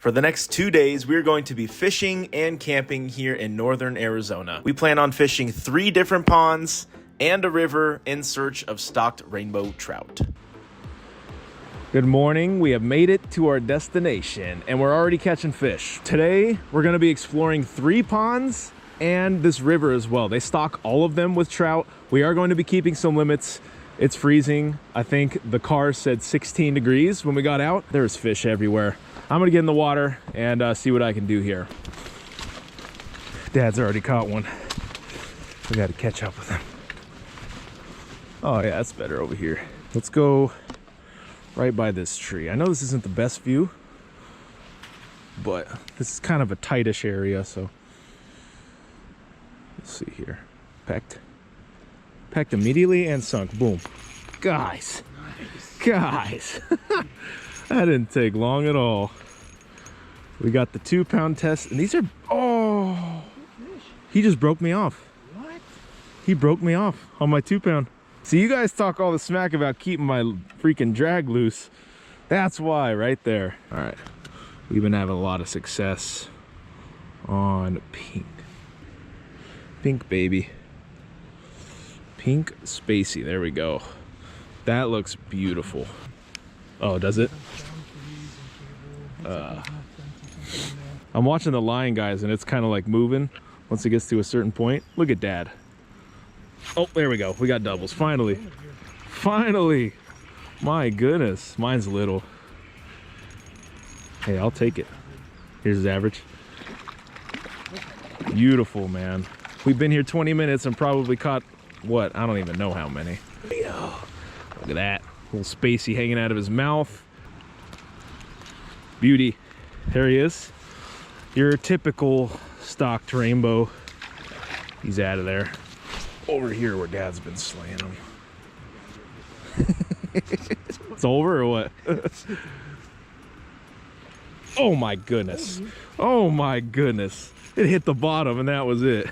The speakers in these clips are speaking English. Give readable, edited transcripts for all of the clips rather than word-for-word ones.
For the next 2 days, we're going to be fishing and camping here in northern Arizona. We plan on fishing 3 different ponds and a river in search of stocked rainbow trout. Good morning. We have made it to our destination and we're already catching fish. Today, we're going to be exploring 3 ponds and this river as well. They stock all of them with trout. We are going to be keeping some limits. It's freezing. I think the car said 16 degrees when we got out. There's fish everywhere. I'm gonna get in the water and see what I can do here. Dad's already caught one. We gotta catch up with him. Oh yeah, that's better over here. Let's go right by this tree. I know this isn't the best view, but this is kind of a tightish area, so let's see here. Pecked immediately and sunk. Boom. Guys. Nice. Guys. That didn't take long at all. We got the 2-pound test, and these are, oh, he just broke me off. What? He broke me off on my 2-pound. See, you guys talk all the smack about keeping my freaking drag loose. That's why, right there. All right, we've been having a lot of success on pink. Pink, baby. Pink spacey, there we go. That looks beautiful. Oh, does it? I'm watching the line, guys, and it's kind of like moving once it gets to a certain point. Look at Dad. Oh, there we go. We got doubles. Finally. Finally. My goodness. Mine's little. Hey, I'll take it. Here's his average. Beautiful, man. We've been here 20 minutes and probably caught, what? I don't even know how many. Look at that. Little spacey hanging out of his mouth. Beauty. There he is. Your typical stocked rainbow. He's out of there. Over here where Dad's been slaying him. It's over or what? Oh my goodness. Oh my goodness. It hit the bottom and that was it.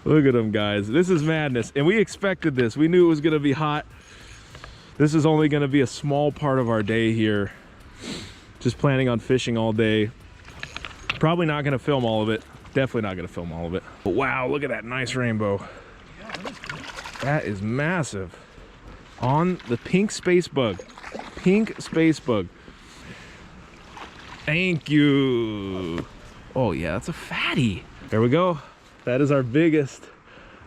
Look at them, guys. This is madness. And we expected this. We knew it was going to be hot. This is only going to be a small part of our day here. Just planning on fishing all day. Probably not going to film all of it. Definitely not going to film all of it. But wow, look at that nice rainbow. That is massive. On the pink space bug. Pink space bug. Thank you. Oh yeah, that's a fatty. There we go. That is our biggest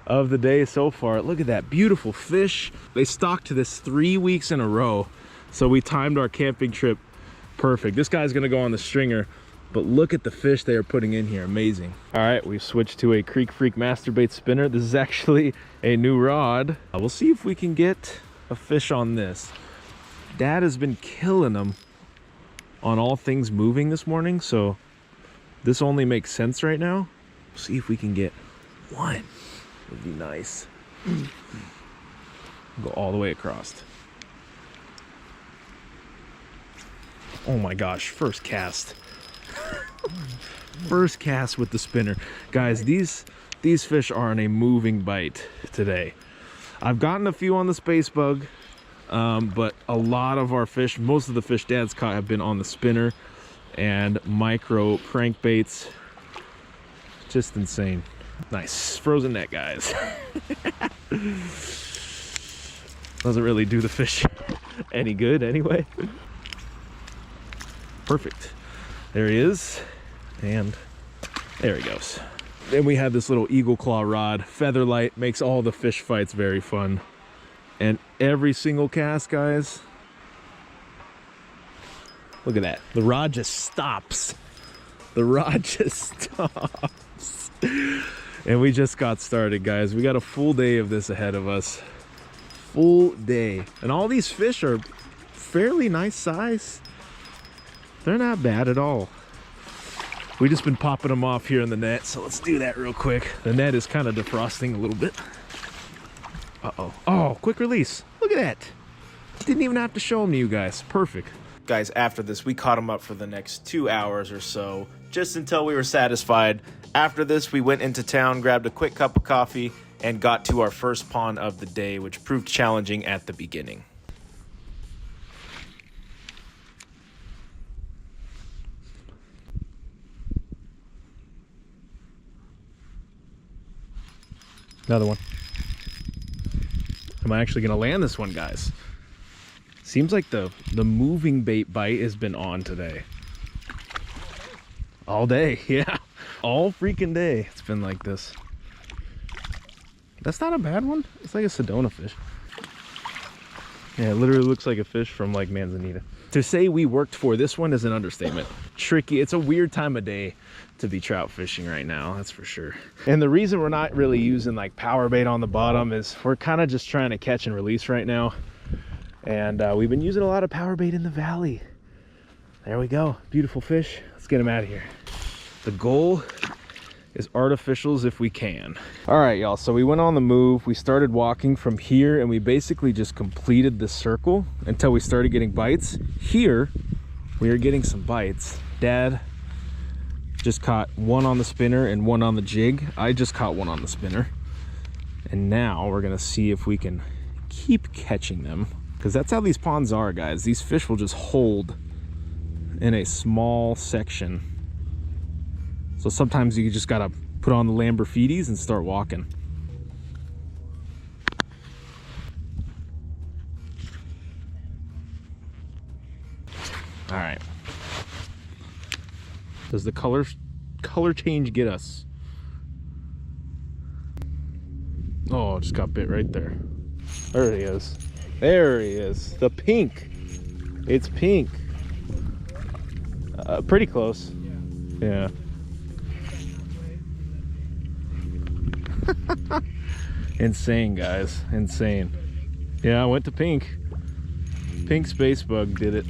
of the day so far. Look at that beautiful fish. They stocked this 3 weeks in a row. So we timed our camping trip perfect. This guy's gonna go on the stringer, but look at the fish they are putting in here. Amazing. All right, we've switched to a Creek Freak Masterbait spinner. This is actually a new rod. We'll see if we can get a fish on this. Dad has been killing them on all things moving this morning, so this only makes sense right now. See if we can get one. Would be nice. Go all the way across. Oh my gosh, first cast. First cast with the spinner. Guys, these fish are on a moving bite today. I've gotten a few on the space bug, but a lot of our fish, most of the fish Dad's caught have been on the spinner and micro crankbaits. Just insane. Nice frozen net, guys. Doesn't really do the fish any good anyway. Perfect. There he is, and there he goes. Then we have this little eagle claw rod. Feather light makes all the fish fights very fun, and every single cast, guys, look at that. The rod just stops. The rod just stops. And we just got started, guys. We got a full day of this ahead of us. Full day. And all these fish are fairly nice size. They're not bad at all. We just been popping them off here in the net, so let's do that real quick. The net is kind of defrosting a little bit. Uh-oh. Oh, quick release. Look at that. Didn't even have to show them to you guys. Perfect. Guys, after this, we caught them up for the next 2 hours or so, just until we were satisfied. After this, we went into town, grabbed a quick cup of coffee, and got to our first pond of the day, which proved challenging at the beginning. Another one. Am I actually gonna land this one, guys? Seems like the moving bait bite has been on today. All day, yeah. All freaking day. It's been like this. That's not a bad one. It's like a Sedona fish. Yeah, it literally looks like a fish from like Manzanita. To say we worked for this one is an understatement. Tricky. It's a weird time of day to be trout fishing right now, that's for sure. And the reason we're not really using like power bait on the bottom is we're kind of just trying to catch and release right now. And we've been using a lot of power bait in the valley. There we go. Beautiful fish. Let's get him out of here. The goal is artificials if we can. All right, y'all, so we went on the move. We started walking from here and we basically just completed the circle until we started getting bites. Here, we are getting some bites. Dad just caught one on the spinner and one on the jig. I just caught one on the spinner. And now we're gonna see if we can keep catching them, because that's how these ponds are, guys. These fish will just hold in a small section. So sometimes you just gotta put on the Lamborghinis and start walking. All right. Does the color change get us? Oh, just got bit right there. There he is. There he is. The pink. It's pink. Pretty close. Yeah. Insane, guys. Insane. Yeah, I went to pink. Pink space bug did it.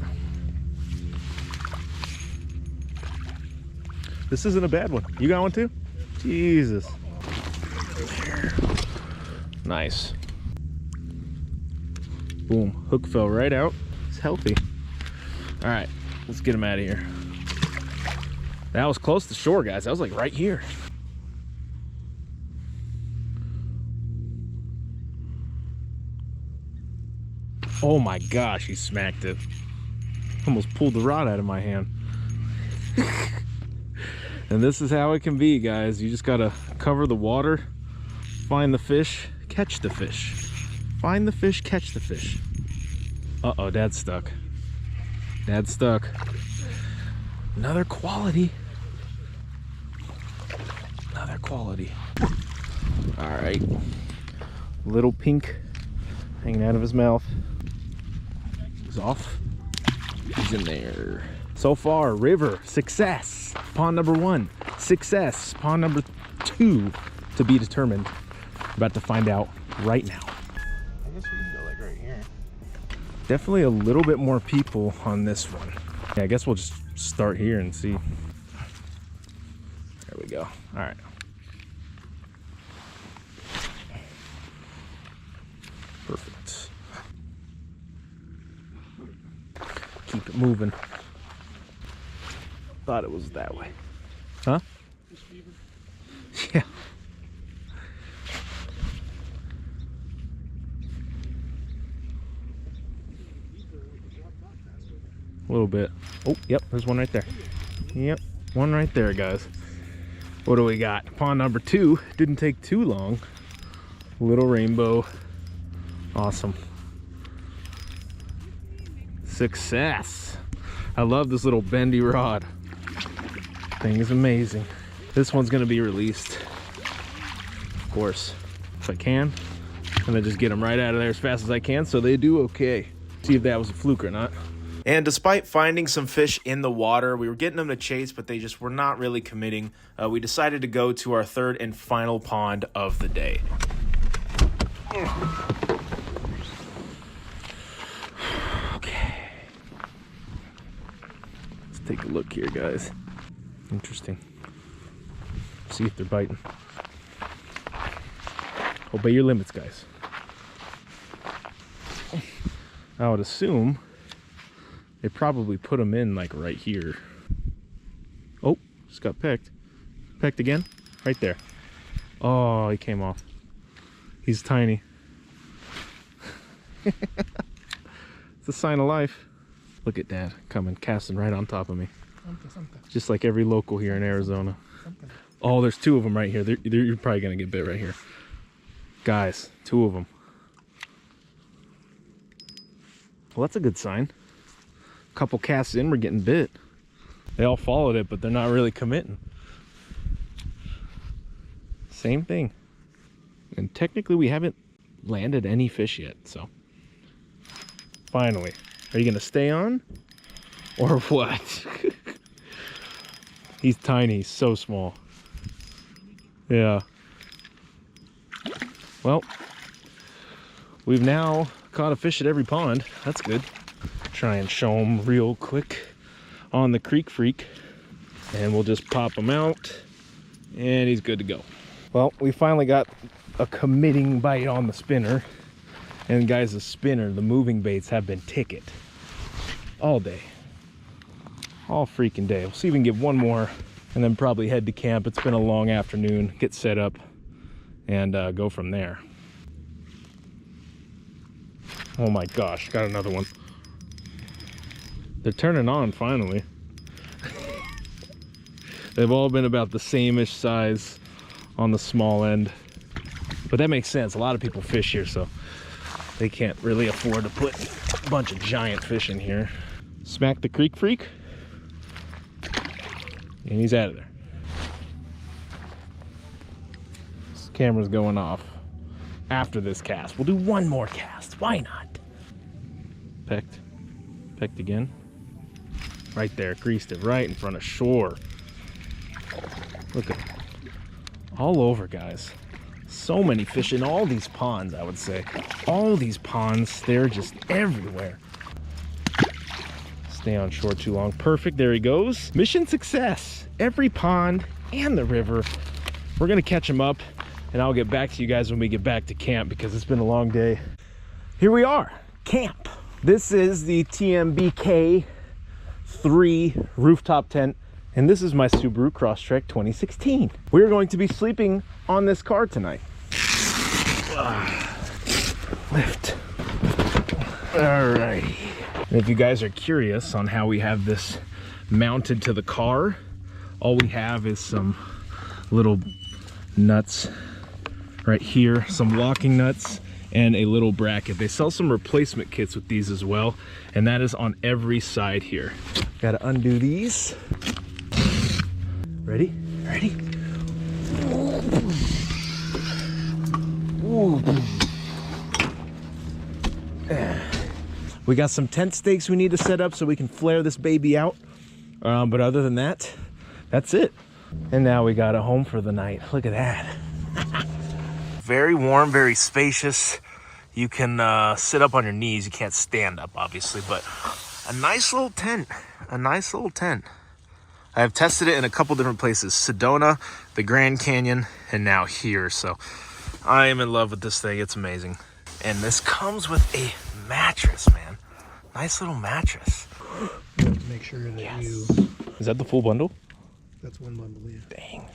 This isn't a bad one. You got one too? Jesus. There. Nice. Boom. Hook fell right out. It's healthy. All right, let's get him out of here. That was close to shore, guys. That was like right here. Oh my gosh, he smacked it. Almost pulled the rod out of my hand. And this is how it can be, guys. You just gotta cover the water, find the fish, catch the fish. Find the fish, catch the fish. Uh-oh, Dad's stuck. Dad's stuck. Another quality. Another quality. All right. Little pink hanging out of his mouth. He's off. He's in there. So far, river, success. Pond number 1, success. Pond number 2 to be determined. About to find out right now. I guess we can go like right here. Definitely a little bit more people on this one. Yeah, I guess we'll just start here and see. There we go. All right. Perfect. Keep it moving. Thought it was that way. Huh? Yeah. A little bit. Oh, yep, there's one right there. Yep, one right there, guys. What do we got? Pond number 2. Didn't take too long. Little rainbow. Awesome. Success. I love this little bendy rod. Thing is amazing. This one's gonna be released, of course, if I can. And then just get them right out of there as fast as I can so they do okay. See if that was a fluke or not. And despite finding some fish in the water, we were getting them to chase, but they just were not really committing. We decided to go to our third and final pond of the day. Okay. Let's take a look here, guys. Interesting. See if they're biting. Obey your limits, guys. I would assume they probably put them in like right here. Oh, just got pecked. Pecked again? Right there. Oh, he came off. He's tiny. It's a sign of life. Look at Dad coming, casting right on top of me. Just like every local here in Arizona. Oh, there's 2 of them right here. You're probably gonna get bit right here. Guys, 2 of them. Well, that's a good sign. A couple casts in, we're getting bit. They all followed it, but they're not really committing. Same thing. And technically we haven't landed any fish yet, so. Finally. Are you gonna stay on? Or what? He's tiny, he's so small. Yeah. Well, we've now caught a fish at every pond. That's good. Try and show him real quick on the Creek Freak. And we'll just pop him out. And he's good to go. Well, we finally got a committing bite on the spinner. And guys, the spinner, the moving baits have been ticket all day. All freaking day. We'll see if we can get one more and then probably head to camp. It's been a long afternoon. Get set up and go from there. Oh my gosh, got another one. They're turning on finally. They've all been about the same-ish size on the small end. But that makes sense. A lot of people fish here, so they can't really afford to put a bunch of giant fish in here. Smack the Creek Freak. And he's out of there. This camera's going off after this cast. We'll do one more cast. Why not? Pecked. Pecked again. Right there. Greased it right in front of shore. Look at it. All over, guys. So many fish in all these ponds, I would say. All these ponds, they're just everywhere. Stay on shore too long. Perfect. There he goes. Mission success. Every pond and the river. We're going to catch him up, and I'll get back to you guys when we get back to camp because it's been a long day. Here we are, camp. This is the tmbk 3 rooftop tent, and this is my Subaru Crosstrek 2016. We're going to be sleeping on this car tonight. Lift. Alrighty. And if you guys are curious on how we have this mounted to the car, all we have is some little nuts right here, some locking nuts, and a little bracket. They sell some replacement kits with these as well, and that is on every side here. Gotta undo these. Ready? Ready? Ooh. We got some tent stakes we need to set up so we can flare this baby out. But other than that, that's it. And now we got a home for the night. Look at that. Very warm, very spacious. You can sit up on your knees. You can't stand up, obviously, but a nice little tent. A nice little tent. I have tested it in a couple different places. Sedona, the Grand Canyon, and now here. So I am in love with this thing. It's amazing. And this comes with a mattress, man. Nice little mattress. You have to make sure that yes. you... Is that the full bundle? That's one bundle, yeah. Dang.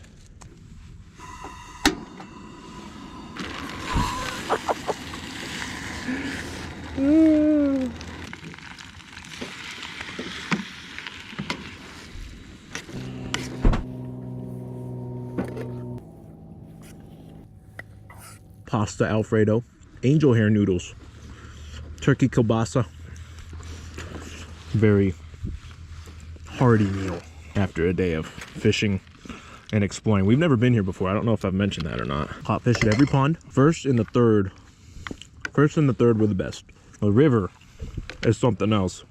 Pasta Alfredo, angel hair noodles, turkey kielbasa. Very hearty meal after a day of fishing and exploring. We've never been here before. I don't know if I've mentioned that or not. Hot fish at every pond. First and the third were the best. The river is something else.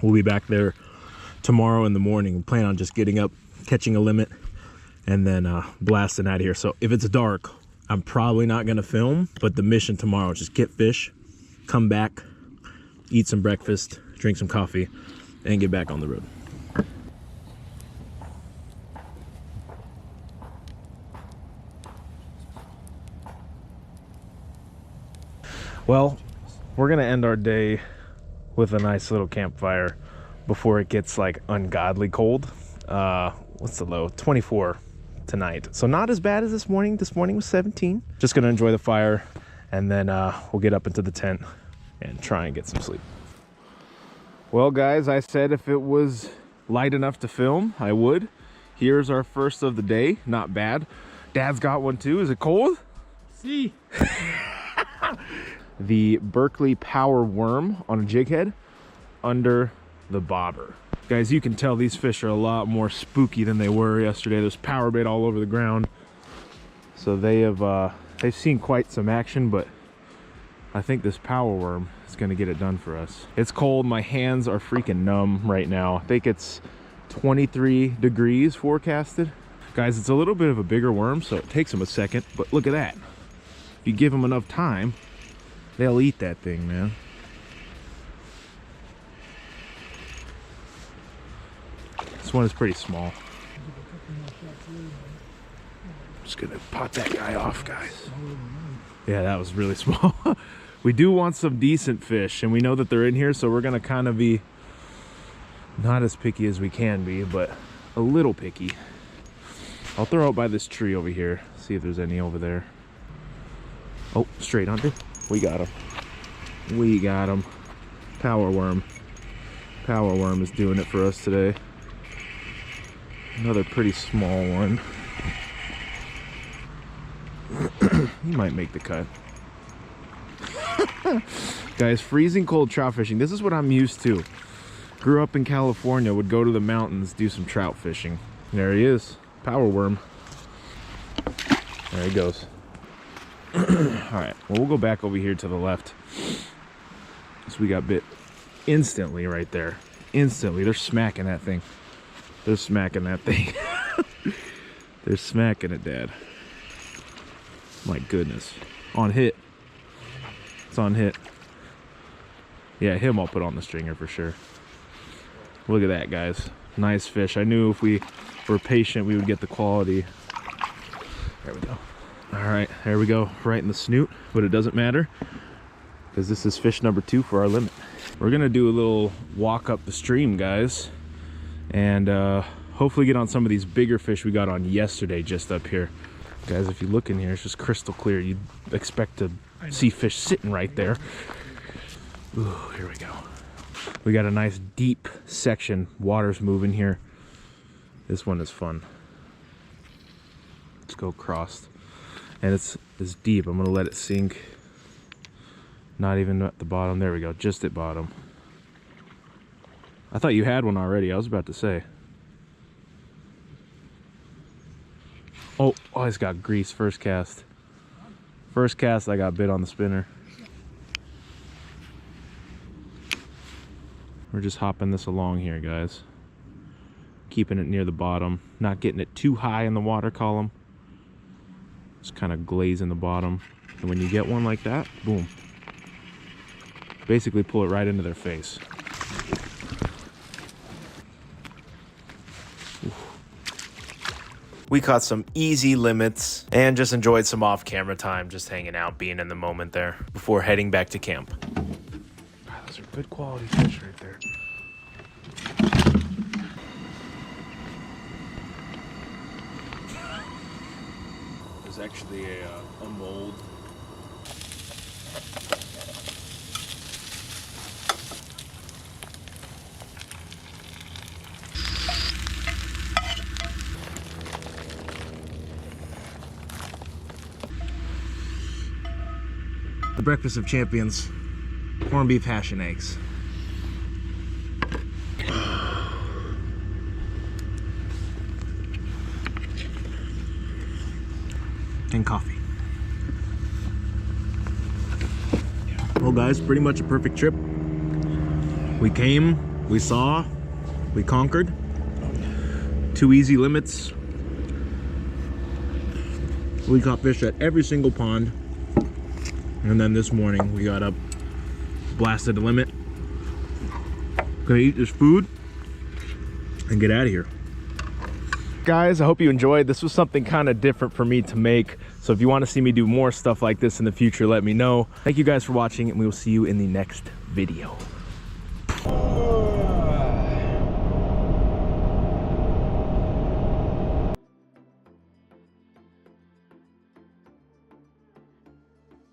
We'll be back there tomorrow in the morning. We plan on just getting up, catching a limit, and then blasting out of here. So if it's dark, I'm probably not gonna film, but the mission tomorrow is just get fish, come back, eat some breakfast, drink some coffee, and get back on the road. Well, we're gonna end our day with a nice little campfire before it gets like ungodly cold. What's the low? 24 tonight. So not as bad as this morning. This morning was 17. Just gonna enjoy the fire, and then we'll get up into the tent and try and get some sleep. Well guys, I said if it was light enough to film, I would. Here's our first of the day. Not bad. Dad's got one too. Is it cold? See? The Berkeley Power Worm on a jig head under the bobber. Guys, you can tell these fish are a lot more spooky than they were yesterday. There's power bait all over the ground. So they've seen quite some action, but I think this power worm is gonna get it done for us. It's cold, my hands are freaking numb right now. I think it's 23 degrees forecasted. Guys, it's a little bit of a bigger worm, so it takes them a second, but look at that. If you give them enough time, they'll eat that thing, man. This one is pretty small. Just gonna pot that guy off, guys. Yeah, that was really small. We do want some decent fish, and we know that they're in here, so we're gonna kind of be not as picky as we can be, but a little picky. I'll throw out by this tree over here, see if there's any over there. Oh, straight under. We got him. We got him. Power worm. Power worm is doing it for us today. Another pretty small one. He might make the cut. Guys, freezing cold trout fishing. This is what I'm used to. Grew up in California, would go to the mountains, do some trout fishing. There he is. Power worm. There he goes. All right, well, we'll go back over here to the left. So we got bit instantly right there. Instantly. They're smacking that thing. They're smacking that thing. They're smacking it, Dad. My goodness. On hit. It's on hit. Yeah, him I'll put on the stringer for sure. Look at that, guys. Nice fish. I knew if we were patient, we would get the quality. There we go. All right, there we go. Right in the snoot, but it doesn't matter because this is fish number 2 for our limit. We're gonna do a little walk up the stream, guys, and hopefully get on some of these bigger fish we got on yesterday just up here. Guys, if you look in here, it's just crystal clear. You'd expect to see fish sitting right there. Ooh, here we go. We got a nice deep section. Water's moving here. This one is fun. Let's go crossed. And it's deep. I'm gonna let it sink. Not even at the bottom. There we go, just at bottom. I thought you had one already. I was about to say. Oh, it's got grease. First cast. First cast, I got bit on the spinner. We're just hopping this along here, guys. Keeping it near the bottom. Not getting it too high in the water column. Just kind of glazing the bottom. And when you get one like that, boom. Basically pull it right into their face. We caught some easy limits and just enjoyed some off-camera time, just hanging out, being in the moment there before heading back to camp. Wow, those are good quality fish right there. There's actually a mold. The breakfast of champions, corned beef, hash, and eggs. And coffee. Well, guys, pretty much a perfect trip. We came, we saw, we conquered. 2 easy limits. We caught fish at every single pond. And then this morning we got up, blasted the limit. Gonna eat this food and get out of here. Guys, I hope you enjoyed. This was something kind of different for me to make. So if you want to see me do more stuff like this in the future, let me know. Thank you guys for watching, and we will see you in the next video.